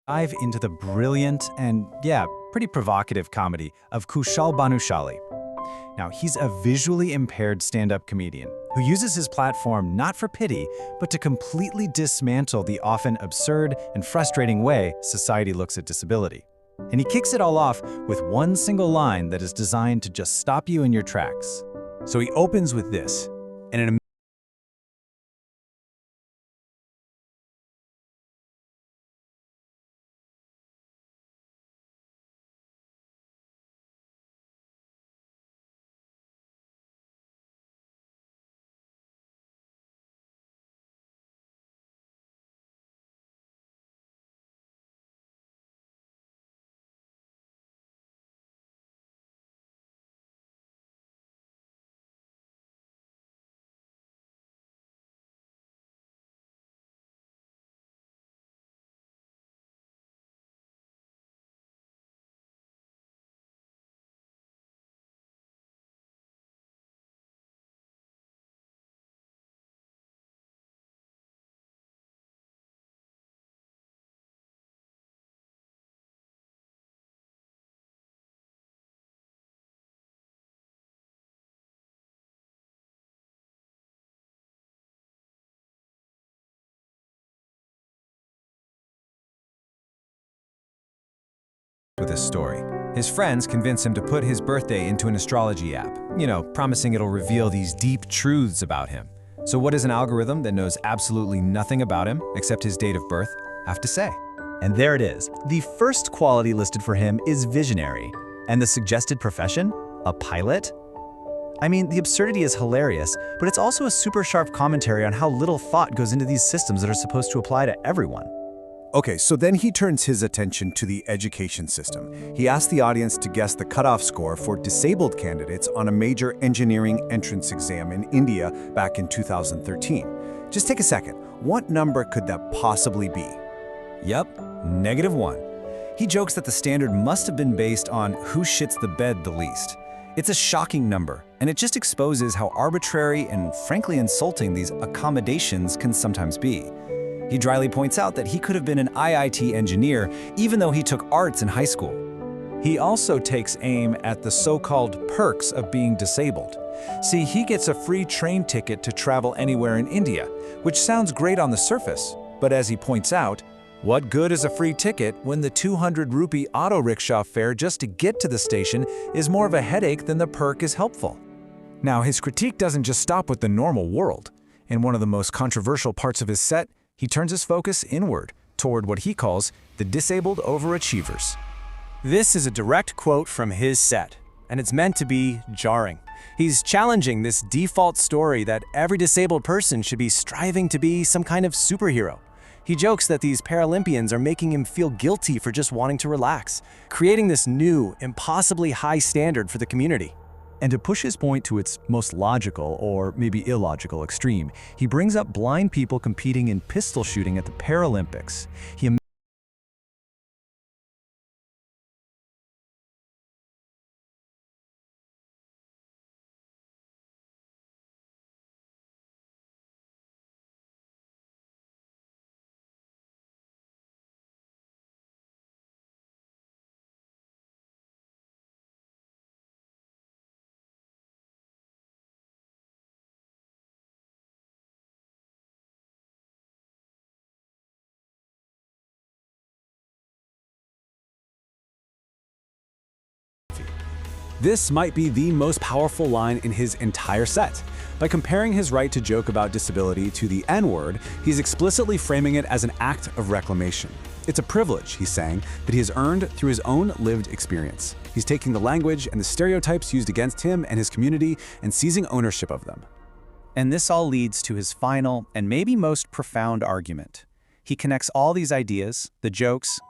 Dive into the brilliant and, yeah, pretty provocative comedy of Kusal Bansahili. Now, he's a visually impaired stand-up comedian who uses his platform not for pity, but to completely dismantle the often absurd and frustrating way society looks at disability. And he kicks it all off with one single line that is designed to just stop you in your tracks. So he opens with this, and in a with his story. His friends convince him to put his birthday into an astrology app, promising it'll reveal these deep truths about him. So what does an algorithm that knows absolutely nothing about him, except his date of birth, have to say? And there it is. The first quality listed for him is visionary. And the suggested profession? A pilot? I mean, the absurdity is hilarious, but it's also a super sharp commentary on how little thought goes into these systems that are supposed to apply to everyone. Okay, so then he turns his attention to the education system. He asks the audience to guess the cutoff score for disabled candidates on a major engineering entrance exam in India back in 2013. Just take a second. What number could that possibly be? Yep, -1. He jokes that the standard must have been based on who shits the bed the least. It's a shocking number, and it just exposes how arbitrary and frankly insulting these accommodations can sometimes be. He dryly points out that he could have been an IIT engineer even though he took arts in high school. He also takes aim at the so-called perks of being disabled. See, he gets a free train ticket to travel anywhere in India, which sounds great on the surface, but as he points out, what good is a free ticket when the 200 rupee auto rickshaw fare just to get to the station is more of a headache than the perk is helpful? Now, his critique doesn't just stop with the normal world. In one of the most controversial parts of his set, he turns his focus inward, toward what he calls the disabled overachievers. This is a direct quote from his set, and it's meant to be jarring. He's challenging this default story that every disabled person should be striving to be some kind of superhero. He jokes that these Paralympians are making him feel guilty for just wanting to relax, creating this new, impossibly high standard for the community. And to push his point to its most logical, or maybe illogical extreme, he brings up blind people competing in pistol shooting at the Paralympics. He This might be the most powerful line in his entire set. By comparing his right to joke about disability to the N-word, he's explicitly framing it as an act of reclamation. It's a privilege, he's saying, that he has earned through his own lived experience. He's taking the language and the stereotypes used against him and his community and seizing ownership of them. And this all leads to his final and maybe most profound argument. He connects all these ideas, the jokes,